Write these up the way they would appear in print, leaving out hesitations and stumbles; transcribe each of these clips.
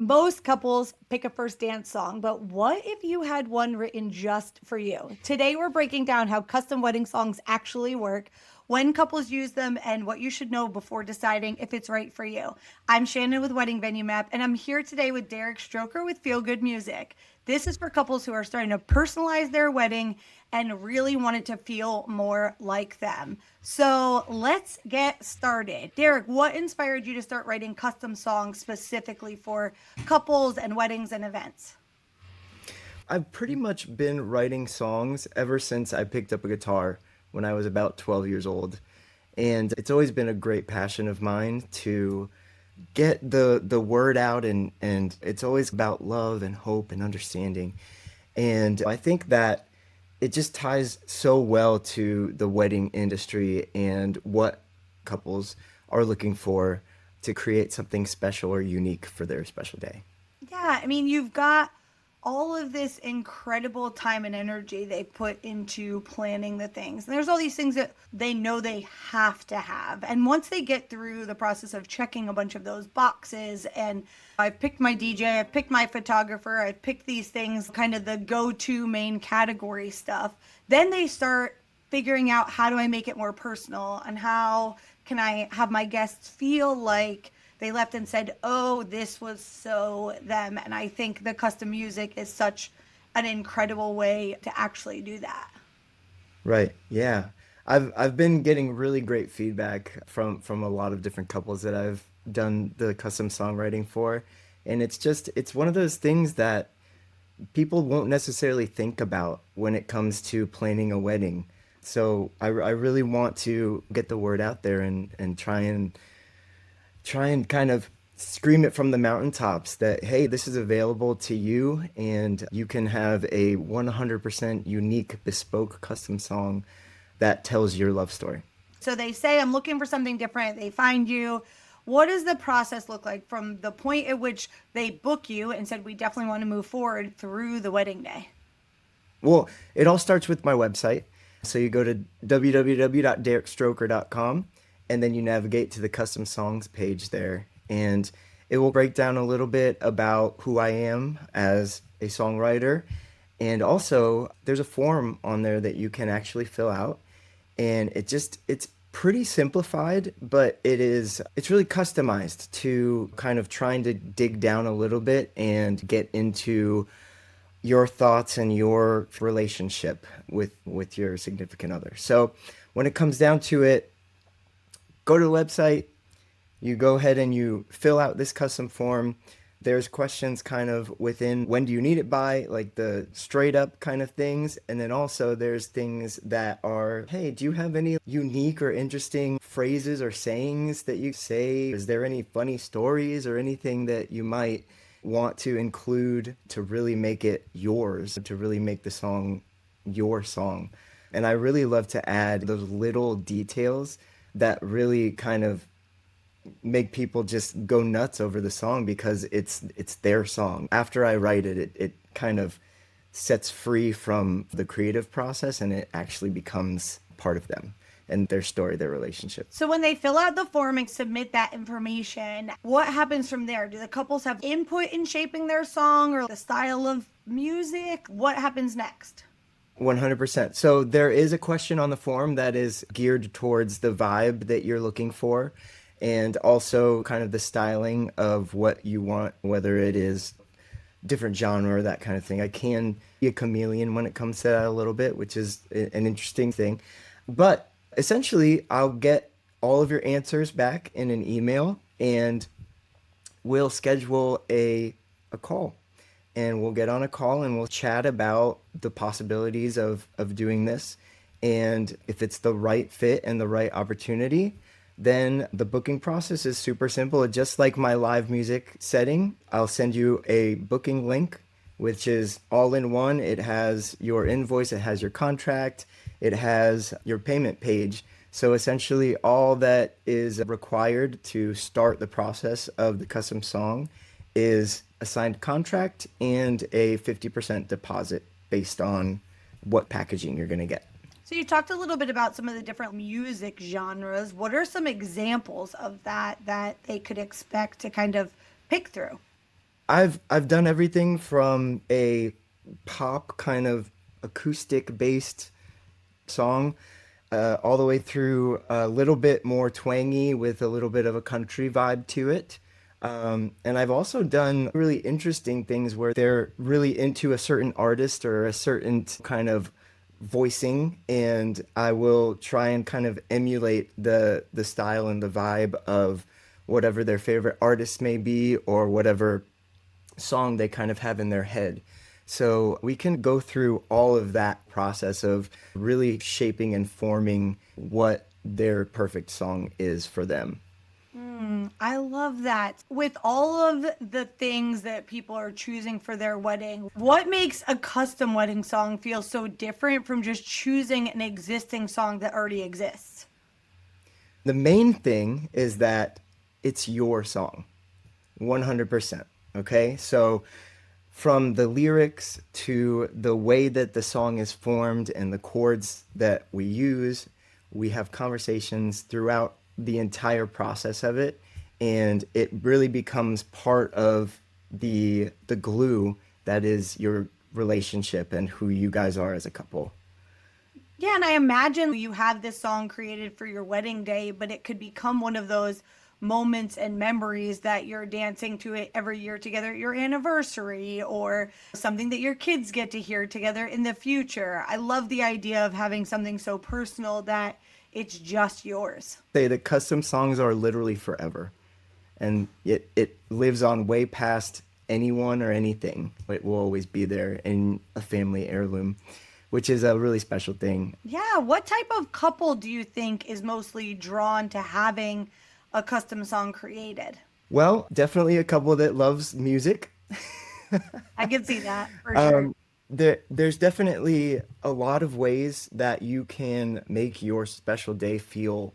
Most couples pick a first dance song, but what if you had one written just for you? Today, we're breaking down how custom wedding songs actually work, when couples use them, and what you should know before deciding if it's right for you. I'm Shannon with Wedding Venue Map, and I'm here today with Derek Stroker with Feel Good Music. This is for couples who are starting to personalize their wedding and really want it to feel more like them. So let's get started. Derek, what inspired you to start writing custom songs specifically for couples and weddings and events? I've pretty much been writing songs ever since I picked up a guitar when I was about 12 years old. And it's always been a great passion of mine to get the word out, and it's always about love and hope and understanding. And I think that it just ties so well to the wedding industry and what couples are looking for to create something special or unique for their special day. Yeah, I mean, you've got all of this incredible time and energy they put into planning the things. And there's all these things that they know they have to have. And once they get through the process of checking a bunch of those boxes, and I've picked my DJ, I've picked my photographer, I've picked these things, kind of the go to main category stuff, then they start figuring out how do I make it more personal and how can I have my guests feel like they left and said, "Oh, this was so them." And I think the custom music is such an incredible way to actually do that. Right. Yeah. I've been getting really great feedback from a lot of different couples that I've done the custom songwriting for. And it's one of those things that people won't necessarily think about when it comes to planning a wedding. So I really want to get the word out there and try and kind of scream it from the mountaintops that, hey, this is available to you, and you can have a 100% unique, bespoke custom song that tells your love story. So they say, "I'm looking for something different." They find you. What does the process look like from the point at which they book you and said, "We definitely want to move forward," through the wedding day? Well, it all starts with my website. So you go to www.derekstroker.com, and then you navigate to the custom songs page there. And it will break down a little bit about who I am as a songwriter. And also, there's a form on there that you can actually fill out. And it's pretty simplified, but it's really customized to kind of trying to dig down a little bit and get into your thoughts and your relationship with your significant other. So when it comes down to it, go to the website, you go ahead and you fill out this custom form. There's questions kind of within when do you need it by, like the straight up kind of things. And then also there's things that are, hey, do you have any unique or interesting phrases or sayings that you say? Is there any funny stories or anything that you might want to include to really make it yours, to really make the song your song? And I really love to add those little details that really kind of make people just go nuts over the song because it's their song. After I write it, it kind of sets free from the creative process, and it actually becomes part of them and their story, their relationship. So when they fill out the form and submit that information, what happens from there? Do the couples have input in shaping their song or the style of music? What happens next? 100%. So there is a question on the form that is geared towards the vibe that you're looking for, and also kind of the styling of what you want, whether it is different genre, that kind of thing. I can be a chameleon when it comes to that a little bit, which is an interesting thing. But essentially, I'll get all of your answers back in an email, and we'll schedule a call. And we'll get on a call and we'll chat about the possibilities of doing this. And if it's the right fit and the right opportunity, then the booking process is super simple. Just like my live music setting, I'll send you a booking link, which is all in one. It has your invoice, it has your contract, it has your payment page. So essentially, all that is required to start the process of the custom song is a signed contract and a 50% deposit based on what packaging you're going to get. So you talked a little bit about some of the different music genres. What are some examples of that that they could expect to kind of pick through? I've done everything from a pop kind of acoustic based song all the way through a little bit more twangy with a little bit of a country vibe to it. And I've also done really interesting things where they're really into a certain artist or a certain kind of voicing, and I will try and kind of emulate the style and the vibe of whatever their favorite artist may be or whatever song they kind of have in their head. So we can go through all of that process of really shaping and forming what their perfect song is for them. I love that. With all of the things that people are choosing for their wedding, what makes a custom wedding song feel so different from just choosing an existing song that already exists? The main thing is that it's your song, 100%. Okay? So from the lyrics to the way that the song is formed and the chords that we use, we have conversations throughout the entire process of it, and it really becomes part of the glue that is your relationship and who you guys are as a couple. Yeah, and I imagine you have this song created for your wedding day, but it could become one of those moments and memories that you're dancing to it every year together at your anniversary or something that your kids get to hear together in the future. I love the idea of having something so personal that it's just yours. Say that custom songs are literally forever, and it lives on way past anyone or anything. It will always be there in a family heirloom, which is a really special thing. Yeah, what type of couple do you think is mostly drawn to having a custom song created? Well, definitely a couple that loves music. I can see that for sure. There's definitely a lot of ways that you can make your special day feel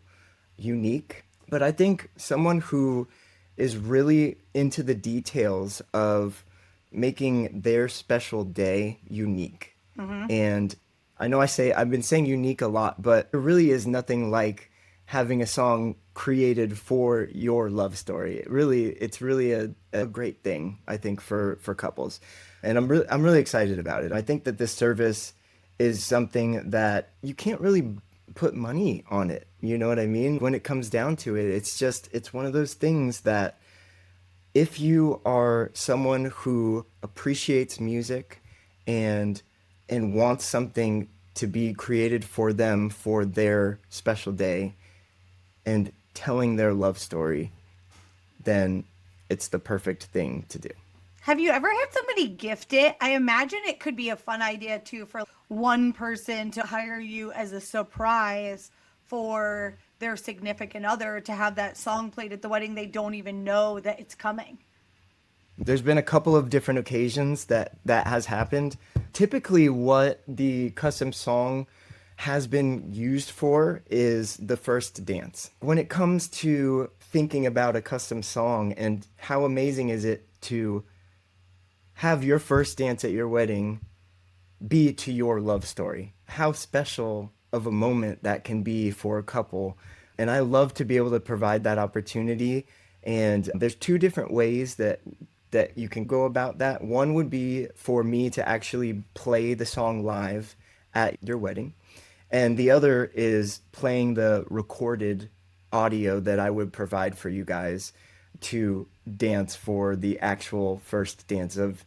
unique. But I think someone who is really into the details of making their special day unique. And I know I've been saying unique a lot, but there really is nothing like having a song created for your love story. It's really a great thing, I think, for couples. And I'm really excited about it. I think that this service is something that you can't really put money on it. You know what I mean? When it comes down to it, it's one of those things that if you are someone who appreciates music and wants something to be created for them for their special day and telling their love story, then it's the perfect thing to do. Have you ever had somebody gift it? I imagine it could be a fun idea too for one person to hire you as a surprise for their significant other to have that song played at the wedding. They don't even know that it's coming. There's been a couple of different occasions that has happened. Typically, what the custom song has been used for is the first dance. When it comes to thinking about a custom song and how amazing is it to have your first dance at your wedding be to your love story. How special of a moment that can be for a couple. And I love to be able to provide that opportunity. And there's two different ways that you can go about that. One would be for me to actually play the song live at your wedding. And the other is playing the recorded audio that I would provide for you guys to dance for the actual first dance of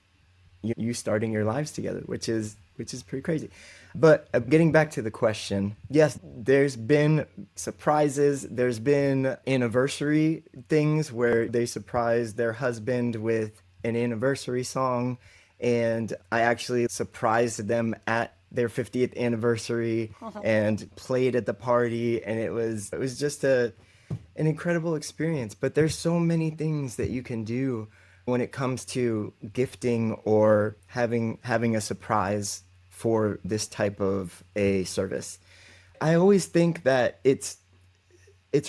you starting your lives together, which is pretty crazy. But getting back to the question, yes, there's been surprises. There's been anniversary things where they surprise their husband with an anniversary song, and I actually surprised them at their 50th anniversary and played at the party, and it was just an incredible experience. But there's so many things that you can do when it comes to gifting or having a surprise for this type of a service. I always think that it's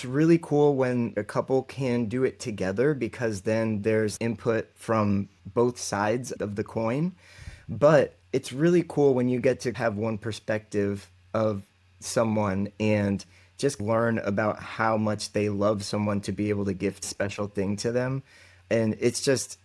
really cool when a couple can do it together because then there's input from both sides of the coin. But it's really cool when you get to have one perspective of someone and just learn about how much they love someone to be able to gift a special thing to them. And it's just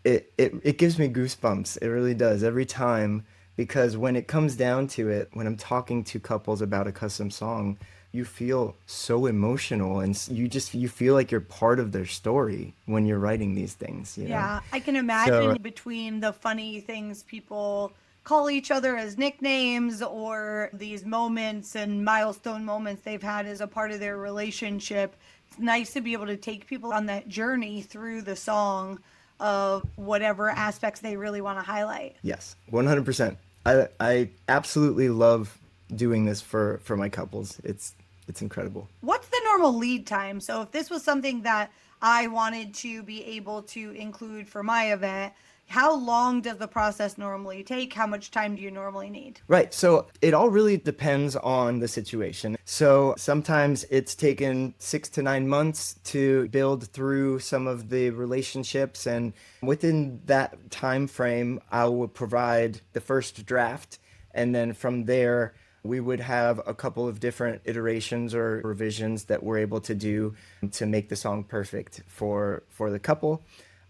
It gives me goosebumps. It really does every time because when it comes down to it, when I'm talking to couples about a custom song, you feel so emotional and you feel like you're part of their story when you're writing these things, you know? Yeah, I can So, imagine between the funny things people call each other as nicknames or these moments and milestone moments they've had as a part of their relationship. It's nice to be able to take people on that journey through the song of whatever aspects they really want to highlight. yes, 100%. I absolutely love doing this for my couples. It's incredible. What's the normal lead time? So if this was something that I wanted to be able to include for my event, how long does the process normally take? How much time do you normally need? Right. So it all really depends on the situation. So sometimes it's taken 6 to 9 months to build through some of the relationships. And within that time frame, I will provide the first draft. And then from there, we would have a couple of different iterations or revisions that we're able to do to make the song perfect for the couple.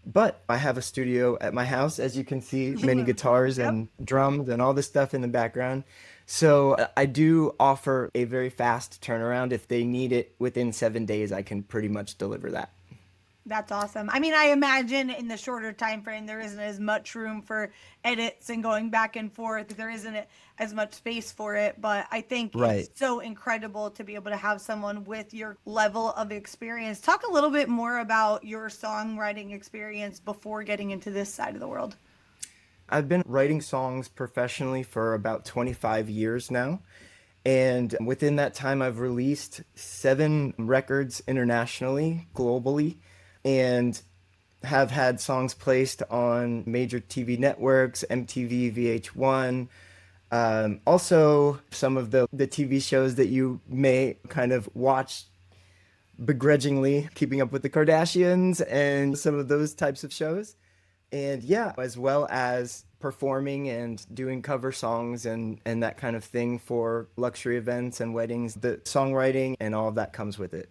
But I have a studio at my house, as you can see, many guitars Yep. and drums and all this stuff in the background. So I do offer a very fast turnaround. If they need it within 7 days, I can pretty much deliver that. That's awesome. I mean, I imagine in the shorter time frame there isn't as much room for edits and going back and forth. There isn't as much space for it, but I think it's Right. so incredible to be able to have someone with your level of experience. Talk a little bit more about your songwriting experience before getting into this side of the world. I've been writing songs professionally for about 25 years now. And within that time, I've released 7 records internationally, globally, and have had songs placed on major TV networks, MTV, VH1. Also, some of the TV shows that you may kind of watch begrudgingly, Keeping Up with the Kardashians and some of those types of shows. And yeah, as well as performing and doing cover songs and that kind of thing for luxury events and weddings. The songwriting and all of that comes with it.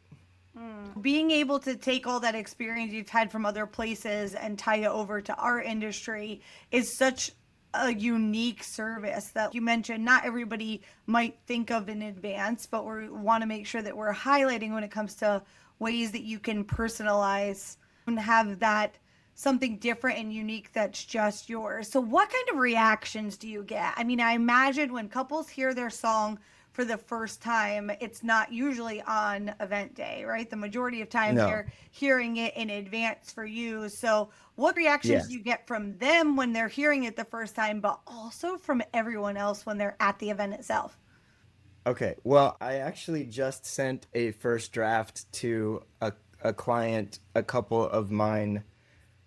Being able to take all that experience you've had from other places and tie it over to our industry is such a unique service that you mentioned not everybody might think of in advance, but we want to make sure that we're highlighting when it comes to ways that you can personalize and have that something different and unique that's just yours. So what kind of reactions do you get? I mean, I imagine when couples hear their song for the first time, it's not usually on event day, right? The majority of time No. they're hearing it in advance for you. So, what reactions do Yes. you get from them when they're hearing it the first time, but also from everyone else when they're at the event itself? Okay. Well, I actually just sent a first draft to a client, a couple of mine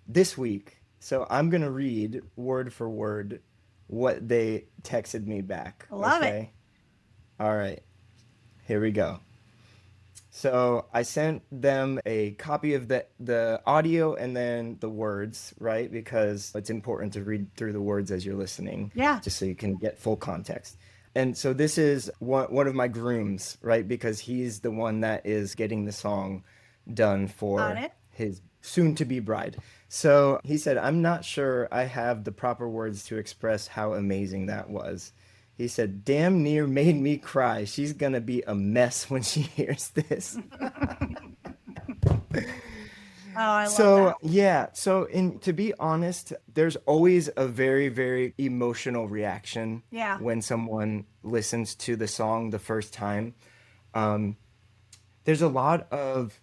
this week. So I'm going to read word for word what they texted me back. Love it. Okay. All right. Here we go. So I sent them a copy of the audio and then the words, right? Because it's important to read through the words as you're listening, Yeah, just so you can get full context. And so this is one of my grooms, right? Because he's the one that is getting the song done on for it. his soon to be bride. So he said, I'm not sure I have the proper words to express how amazing that was. He said, damn near made me cry. She's gonna be a mess when she hears this. Oh, I love So that. yeah, so in to be honest, there's always a very, very emotional reaction Yeah, when someone listens to the song the first time. Um, there's a lot of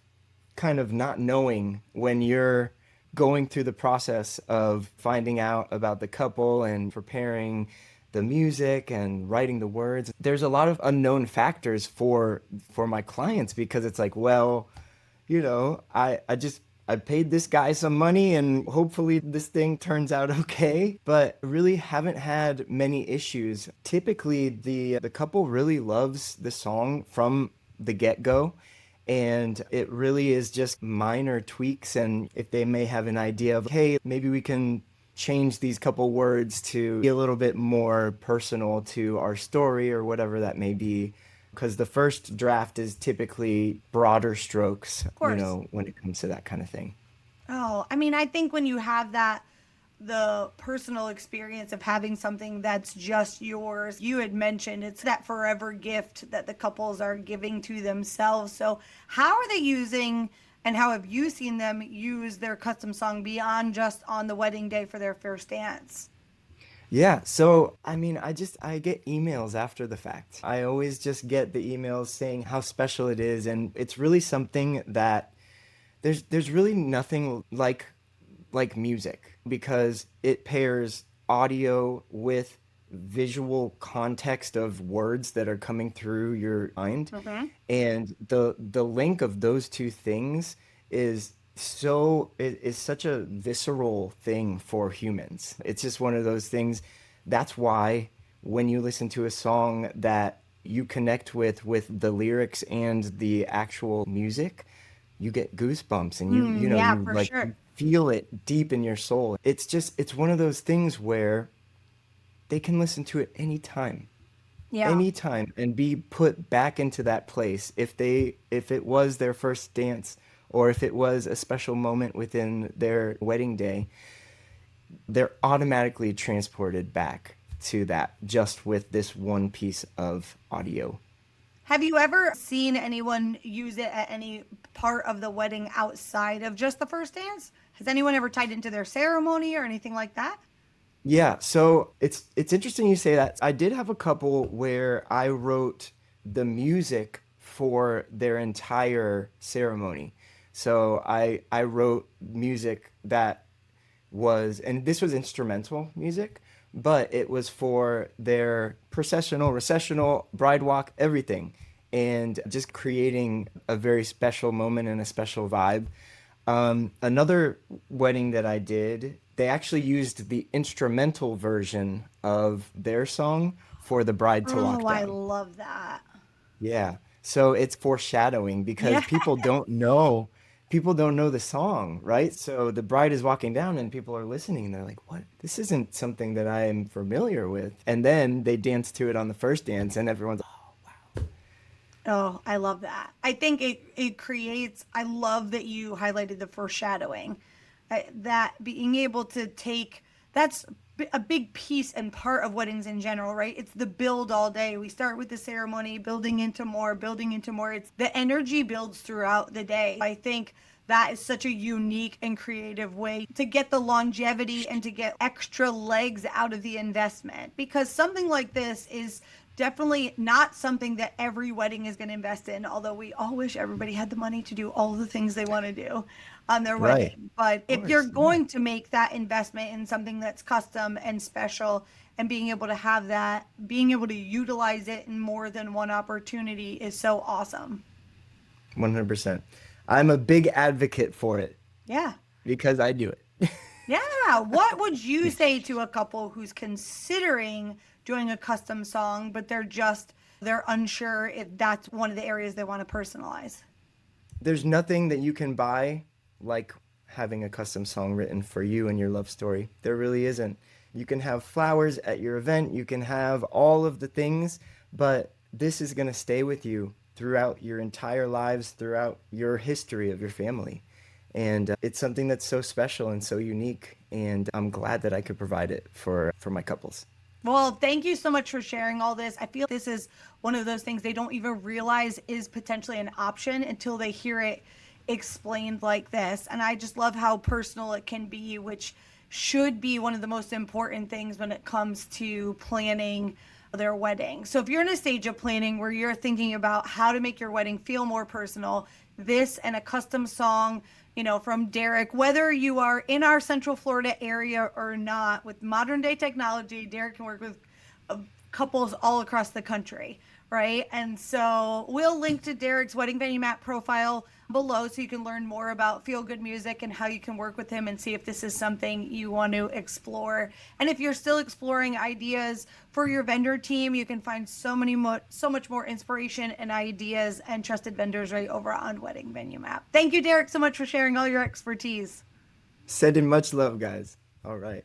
kind of not knowing when you're going through the process of finding out about the couple and preparing the music and writing the words. There's a lot of unknown factors for my clients because it's like, well, I paid this guy some money and hopefully this thing turns out okay, but really haven't had many issues. Typically the couple really loves the song from the get-go, and it really is just minor tweaks. And if they may have an idea of, hey, maybe we can change these couple words to be a little bit more personal to our story or whatever that may be, because the first draft is typically broader strokes, of course. when it comes to that kind of thing. Oh, I mean, I think when you have that the personal experience of having something that's just yours. You had mentioned it's that forever gift that the couples are giving to themselves. So, how are they using and how have you seen them use their custom song beyond just on the wedding day for their first dance? Yeah, so I mean, I get emails after the fact. I always just get the emails saying how special it is, and it's really something that there's really nothing like music because it pairs audio with visual context of words that are coming through your mind, Mm-hmm. and the link of those two things is such a visceral thing for humans. It's just one of those things. That's why when you listen to a song that you connect with the lyrics and the actual music, you get goosebumps and you know Yeah, you for like sure. you feel it deep in your soul. It's one of those things where they can listen to it Yeah. anytime and be put back into that place if it was their first dance or if it was a special moment within their wedding day, they're automatically transported back to that just with this one piece of audio. Have you ever seen anyone use it at any part of the wedding outside of just the first dance? Has anyone ever tied into their ceremony or anything like that? Yeah, so it's interesting you say that. I did have a couple where I wrote the music for their entire ceremony. So I wrote music that was, and this was instrumental music, but it was for their processional, recessional, bride walk, everything, and just creating a very special moment and a special vibe. Another wedding that I did, they actually used the instrumental version of their song for the bride to Oh, walk I down. love that. Yeah. So it's foreshadowing because Yeah. people don't know the song, right? So the bride is walking down and people are listening and they're like, "What? This isn't something that I am familiar with." And then they dance to it on the first dance and everyone's, Oh, I love that. I think it creates, I love that you highlighted the foreshadowing. That being able to take, that's a big piece and part of weddings in general, right? It's the build all day. We start with the ceremony, building into more, building into more. It's the energy builds throughout the day. I think that is such a unique and creative way to get the longevity and to get extra legs out of the investment, because something like this is definitely not something that every wedding is going to invest in, although we all wish everybody had the money to do all the things they want to do on their right, wedding. But of if you're course, yeah. going to make that investment in something that's custom and special, and being able to have that, being able to utilize it in more than one opportunity is so awesome. 100%. I'm a big advocate for it Yeah. because I do it. Yeah. What would you say to a couple who's considering doing a custom song, but they're unsure if that's one of the areas they want to personalize? There's nothing that you can buy like having a custom song written for you and your love story. There really isn't. You can have flowers at your event, you can have all of the things, but this is going to stay with you throughout your entire lives, throughout your history of your family. And it's something that's so special and so unique. And I'm glad that I could provide it for my couples. Well, thank you so much for sharing all this. I feel this is one of those things they don't even realize is potentially an option until they hear it explained like this. And I just love how personal it can be, which should be one of the most important things when it comes to planning their wedding. So if you're in a stage of planning where you're thinking about how to make your wedding feel more personal, this and a custom song, from Derek, whether you are in our Central Florida area or not, with modern day technology, Derek can work with couples all across the country, right? And so we'll link to Derek's wedding venue map profile below so you can learn more about feel good music and how you can work with him and see if this is something you want to explore. And if you're still exploring ideas for your vendor team, you can find so much more inspiration and ideas and trusted vendors right over on Wedding Venue Map. Thank you, Derek, so much for sharing all your expertise. Sending much love, guys. All right.